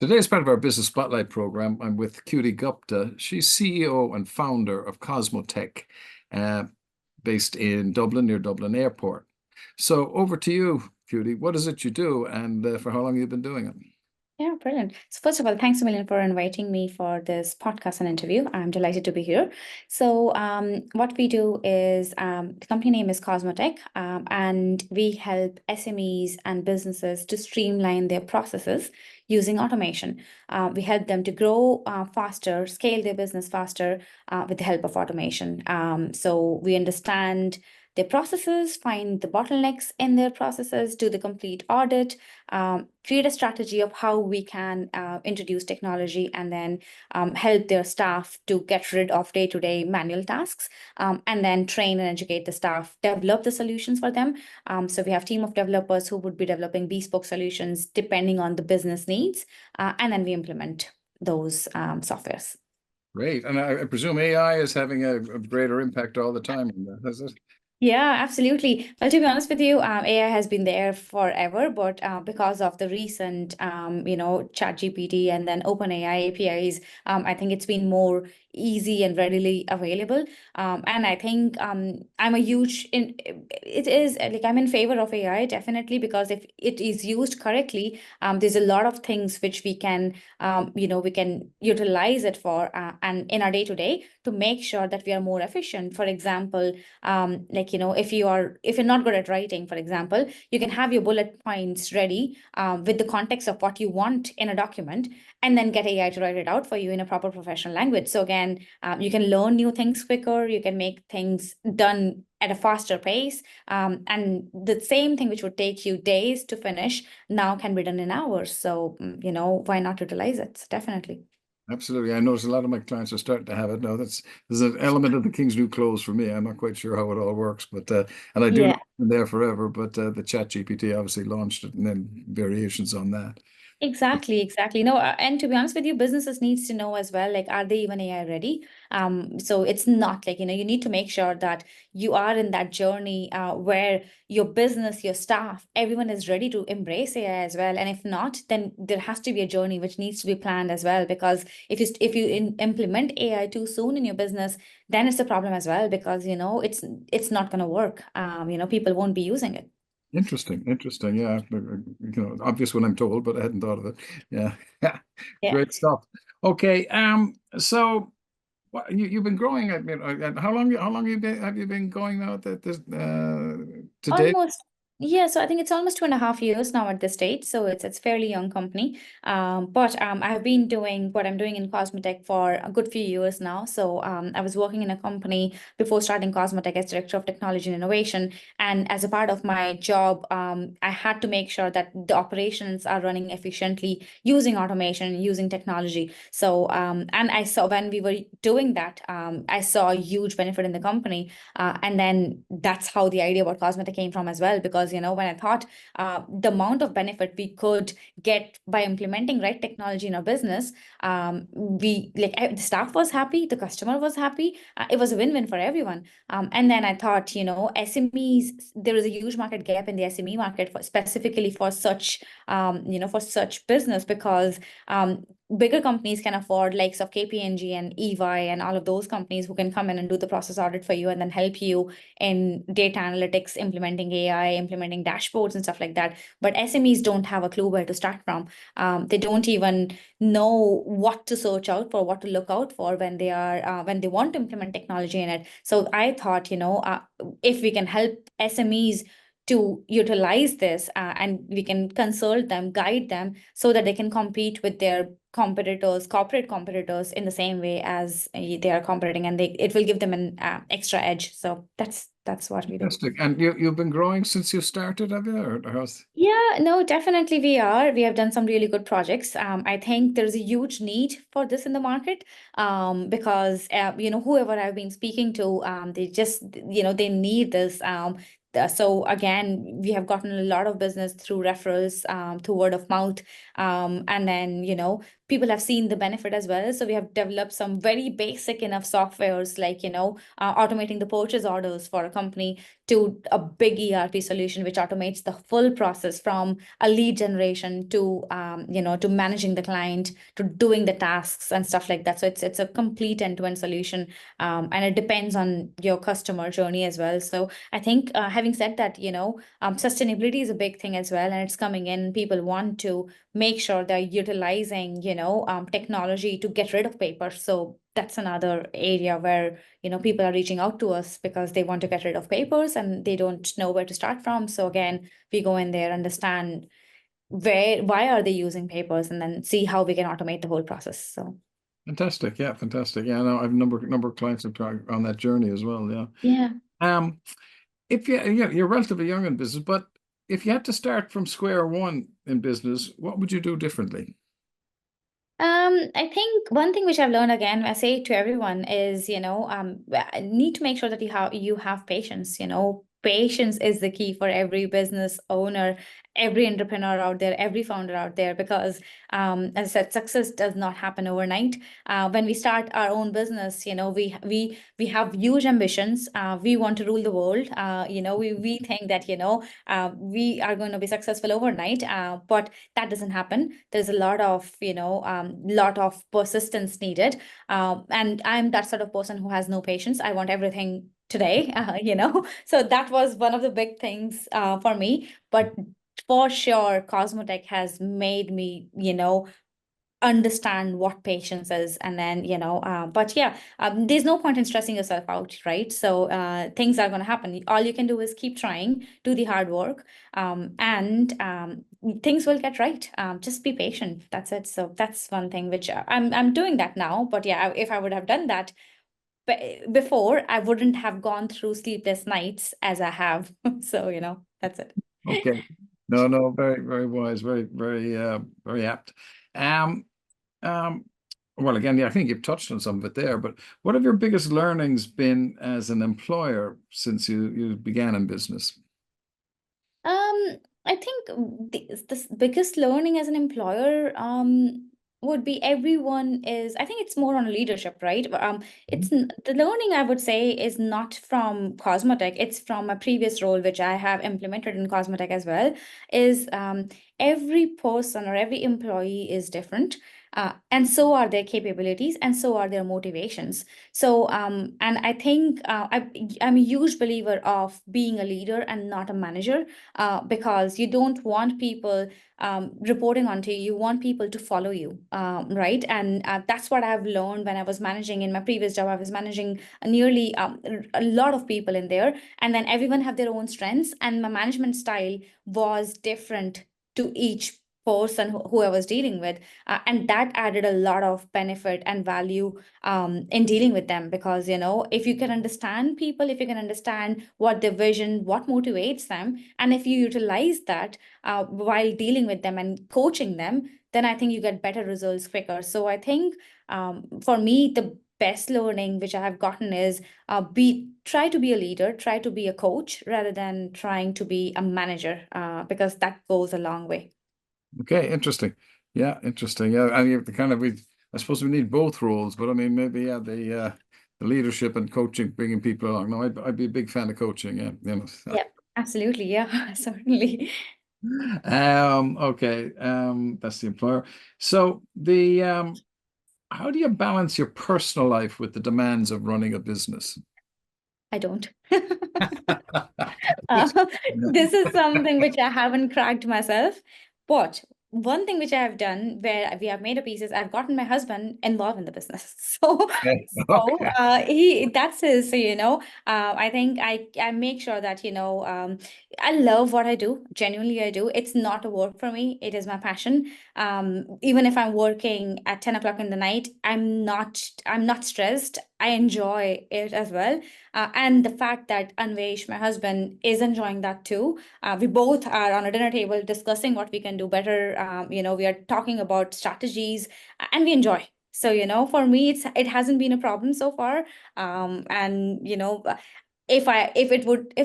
Today, as part of our Business Spotlight program, I'm with Cuty Gupta. She's CEO and founder of Cozmotec, uh, based in Dublin, near Dublin Airport. So over to you, Cuty. What is it you do, and for how long have you been doing it? Yeah, brilliant. So first of all, thanks a million for inviting me for this podcast and interview. I'm delighted to be here. So what we do is the company name is Cozmotec, and we help SMEs and businesses to streamline their processes using automation. We help them to grow faster, scale their business faster with the help of automation. So we understand their processes, find the bottlenecks in their processes, do the complete audit, create a strategy of how we can introduce technology, and then help their staff to get rid of day-to-day manual tasks, and then train and educate the staff, develop the solutions for them. So we have a team of developers who would be developing bespoke solutions depending on the business needs, and then we implement those softwares. Great. And I presume AI is having a greater impact all the time. Is it? Yeah, absolutely. Well, to be honest with you, AI has been there forever, but because of the recent, ChatGPT and then OpenAI APIs, I think it's been more easy and readily available. And I think I'm a huge in it is like I'm in favor of AI definitely, because if it is used correctly, there's a lot of things which we can we can utilize it for, and in our day to day to make sure that we are more efficient. For example, if you're not good at writing, for example, you can have your bullet points ready with the context of what you want in a document, and then get AI to write it out for you in a proper professional language. So again, you can learn new things quicker, you can make things done at a faster pace, and the same thing which would take you days to finish now can be done in hours. So why not utilize it? Definitely. Absolutely. I notice a lot of my clients are starting to have it now. There's an element of the king's new clothes for me. I'm not quite sure how it all works, but and I do know Yeah. it's been there forever, but the Chat GPT obviously launched it and then variations on that. Exactly, exactly. No, and to be honest with you, businesses needs to know as well, like, are they even AI ready? So it's not like, you need to make sure that you are in that journey where your business, your staff, everyone is ready to embrace AI as well. And if not, then there has to be a journey which needs to be planned as well. Because if you implement AI too soon in your business, then it's a problem as well, because it's not going to work. People won't be using it. Interesting, interesting. Yeah, obvious when I'm told, but I hadn't thought of it. Yeah, Yeah. great stuff. Okay, so you've been growing. I mean, how long have you been going now at this today? Almost. Yeah, so I think it's almost 2.5 years now at this stage. So it's fairly young company. But I've been doing what I'm doing in Cosmetech for a good few years now. So I was working in a company before starting Cosmetech as Director of Technology and Innovation. And as a part of my job, I had to make sure that the operations are running efficiently using automation, using technology. So and I saw when we were doing that, I saw a huge benefit in the company. And then that's how the idea about Cosmetic came from as well, because when I thought the amount of benefit we could get by implementing right technology in our business, the staff was happy, the customer was happy, it was a win-win for everyone. And then I thought, SMEs, there is a huge market gap in the SME market specifically for such business, because bigger companies can afford likes of KPMG and EY and all of those companies who can come in and do the process audit for you and then help you in data analytics, implementing AI, implementing dashboards and stuff like that. But SMEs don't have a clue where to start from. They don't even know what to search out for, what to look out for when they want to implement technology in it. So I thought, if we can help SMEs to utilize this, and we can consult them, guide them so that they can compete with their competitors, corporate competitors, in the same way as they are competing, and it will give them an extra edge. So that's what we do. Fantastic. And you've been growing since you started, have you? Or how's... Yeah, no, definitely we are. We have done some really good projects. I think there's a huge need for this in the market, because whoever I've been speaking to, they just they need this. So again, we have gotten a lot of business through referrals, through word of mouth, and then people have seen the benefit as well. So we have developed some very basic enough softwares, like automating the purchase orders for a company to a big ERP solution which automates the full process from a lead generation to to managing the client to doing the tasks and stuff like that. So it's a complete end-to-end solution, and it depends on your customer journey as well. So I think having said that, sustainability is a big thing as well, and it's coming in. People want to make sure they're utilizing technology to get rid of paper. So that's another area where people are reaching out to us because they want to get rid of papers and they don't know where to start from. So again, we go in there, understand why are they using papers, and then see how we can automate the whole process. So Fantastic. Yeah, fantastic. Yeah, no, I've a number of clients that are on that journey as well. Yeah. yeah. If you're relatively young in business, but if you had to start from square one in business, what would you do differently? I think one thing which I've learned, again, I say to everyone is, need to make sure that you have patience. Patience is the key for every business owner, every entrepreneur out there, every founder out there, because as I said, success does not happen overnight. When we start our own business, we have huge ambitions. We want to rule the world. We think that we are going to be successful overnight, but that doesn't happen. There's a lot of persistence needed, and I'm that sort of person who has no patience. I want everything today. So that was one of the big things for me. But for sure, Cosmotech has made me understand what patience is. And then but yeah, there's no point in stressing yourself out, right? So things are going to happen. All you can do is keep trying, do the hard work, and things will get right. Just be patient, that's it. So that's one thing which I'm doing that now. But yeah, if I would have done that before, I wouldn't have gone through sleepless nights as I have. So that's it. Okay. No, very, very wise, very, very, very apt. Um, um, well, again, yeah, I think you've touched on some of it there, but what have your biggest learnings been as an employer since you began in business? I think the biggest learning as an employer would be I think it's more on leadership, right? The learning, I would say, is not from Cosmotech. It's from a previous role, which I have implemented in Cosmotech as well, is every person or every employee is different. And so are their capabilities, and so are their motivations. So, and I think I'm a huge believer of being a leader and not a manager, because you don't want people reporting onto you. You want people to follow you, right? And that's what I've learned when I was managing in my previous job. I was managing nearly a lot of people in there, and then everyone have their own strengths, and my management style was different to each person who I was dealing with, and that added a lot of benefit and value in dealing with them. Because if you can understand people, if you can understand what their vision, what motivates them, and if you utilize that while dealing with them and coaching them, then I think you get better results quicker. So I think for me, the best learning which I have gotten is try to be a leader, try to be a coach rather than trying to be a manager, because that goes a long way. Okay, interesting. Yeah, interesting. Yeah, I mean, I suppose we need both roles, but I mean, maybe yeah, the leadership and coaching, bringing people along. No, I'd be a big fan of coaching. Yeah, Yeah, absolutely. Yeah, certainly. Okay. That's the employer. So how do you balance your personal life with the demands of running a business? I don't. Uh, this is something which I haven't cracked myself. But one thing which I have done where we have made a piece is I've gotten my husband involved in the business. So, Okay. so Okay. that's his, I think I make sure that, I love what I do. Genuinely, I do. It's not a work for me. It is my passion. Even if I'm working at 10 o'clock in the night, I'm not stressed. I enjoy it as well. And the fact that Anvesh, my husband, is enjoying that too. We both are on a dinner table discussing what we can do better. We are talking about strategies, and we enjoy. So, for me, it hasn't been a problem so far. And if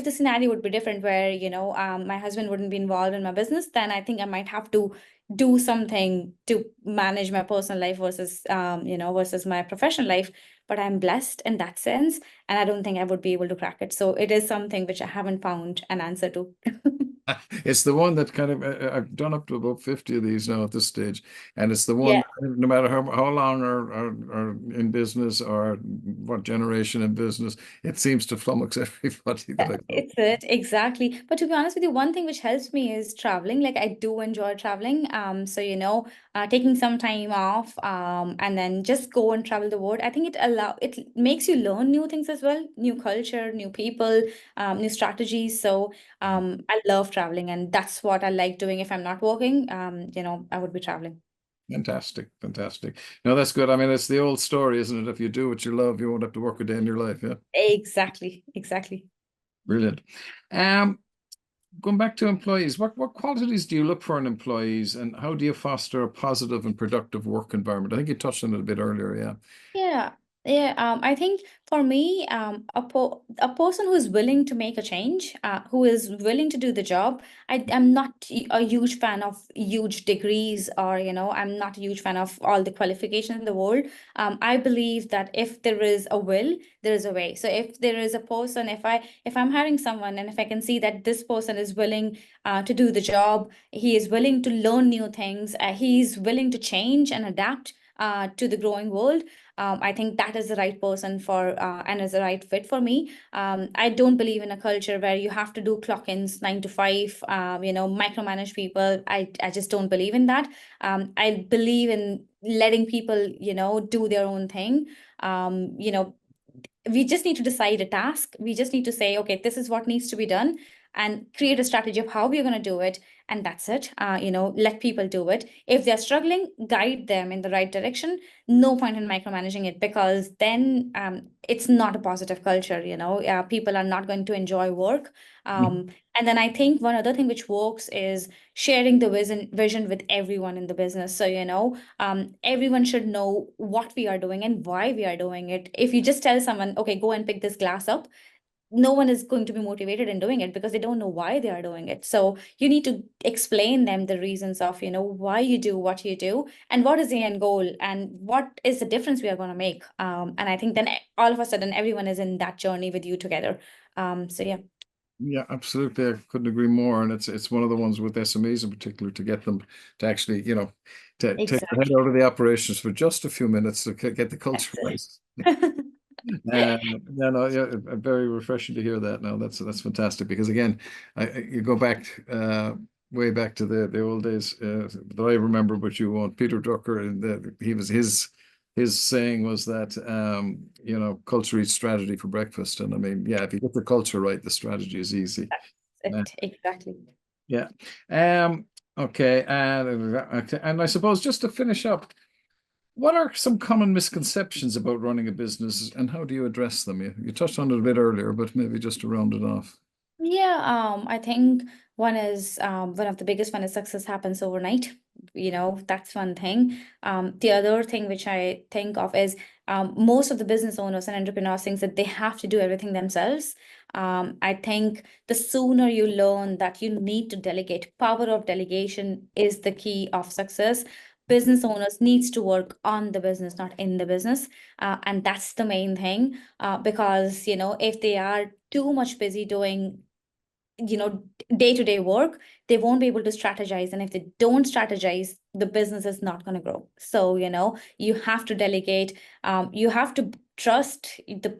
the scenario would be different where my husband wouldn't be involved in my business, then I think I might have to do something to manage my personal life versus versus my professional life. but I'm blessed in that sense, and I don't think I would be able to crack it. So it is something which I haven't found an answer to. It's the one that kind of I've done up to about 50 of these now at this stage, and it's the Yeah. one no matter how long or in business or what generation in business, it seems to flummox everybody that I talk. It's it, exactly. But to be honest with you, one thing which helps me is traveling. Like I do enjoy traveling. So taking some time off, and then just go and travel the world. I think it makes you learn new things as well, new culture, new people, new strategies. So I love traveling, and that's what I like doing. If I'm not working, I would be traveling. Fantastic, fantastic. No, that's good. I mean, it's the old story, isn't it? If you do what you love, you won't have to work a day in your life. Yeah, Exactly, exactly. brilliant. Um, Going back to employees, what qualities do you look for in employees, and how do you foster a positive and productive work environment? I think you touched on it a bit earlier. Yeah. Yeah, yeah. I think for me, a person who is willing to make a change, who is willing to do the job. I'm not a huge fan of huge degrees, or I'm not a huge fan of all the qualifications in the world. I believe that if there is a will, there is a way. So if there is a person, if I'm hiring someone, and if I can see that this person is willing to do the job, he is willing to learn new things, he's willing to change and adapt to the growing world. I think that is the right person for and is the right fit for me. I don't believe in a culture where you have to do clock-ins 9 to 5, micromanage people. I just don't believe in that. I believe in letting people, do their own thing. We just need to decide a task. We just need to say, okay, this is what needs to be done, and create a strategy of how we're going to do it. And that's it. Let people do it. If they're struggling, guide them in the right direction. No point in micromanaging it, because then it's not a positive culture. People are not going to enjoy work. And then I think one other thing which works is sharing the vision with everyone in the business. So, everyone should know what we are doing and why we are doing it. If you just tell someone, okay, go and pick this glass up, no one is going to be motivated in doing it, because they don't know why they are doing it. So you need to explain them the reasons of, why you do what you do, and what is the end goal, and what is the difference we are going to make. And I think then all of a sudden everyone is in that journey with you together. So yeah. Yeah, absolutely. I couldn't agree more. And it's one of the ones with SMEs in particular to get them to actually, to take their head Exactly. out of the operations for just a few minutes to get the culture That's right. it. Yeah, no, yeah, very refreshing to hear that. Now that's fantastic because again, you go back way back to the old days that I remember, but you won't. Peter Drucker, and he was his saying was that culture eats strategy for breakfast. And I mean, yeah, if you get the culture right, the strategy is easy. That's Uh, it. Exactly. yeah. Okay. And I suppose just to finish up, what are some common misconceptions about running a business and how do you address them? You touched on it a bit earlier, but maybe just to round it off. Yeah, I think one of the biggest one is success happens overnight. That's one thing. The other thing which I think of is most of the business owners and entrepreneurs think that they have to do everything themselves. I think the sooner you learn that you need to delegate, power of delegation is the key of success. Business owners needs to work on the business, not in the business, and that's the main thing. Because if they are too much busy doing day-to-day work, they won't be able to strategize, and if they don't strategize, the business is not going to grow. So you have to delegate. You have to trust the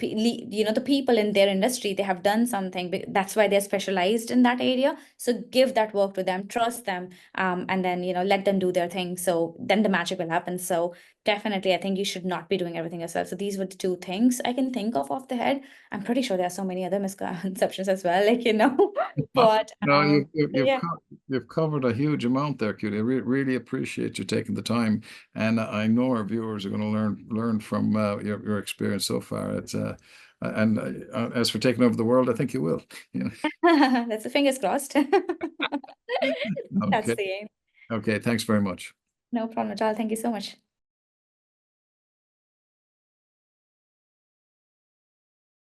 people in their industry. They have done something, that's why they're specialized in that area. So give that work to them, trust them, and then let them do their thing, so then the magic will happen. So definitely I think you should not be doing everything yourself. So these were the two things I can think of off the head. I'm pretty sure there are so many other misconceptions as well, but No, yeah. you've covered a huge amount there, Cutie. I really appreciate you taking the time, and I know our viewers are going to learn from your experience so far. It's and as for taking over the world, I think you will. You That's the fingers crossed. know. That's Okay, the aim. okay. Thanks very much. No problem at all. Thank you so much.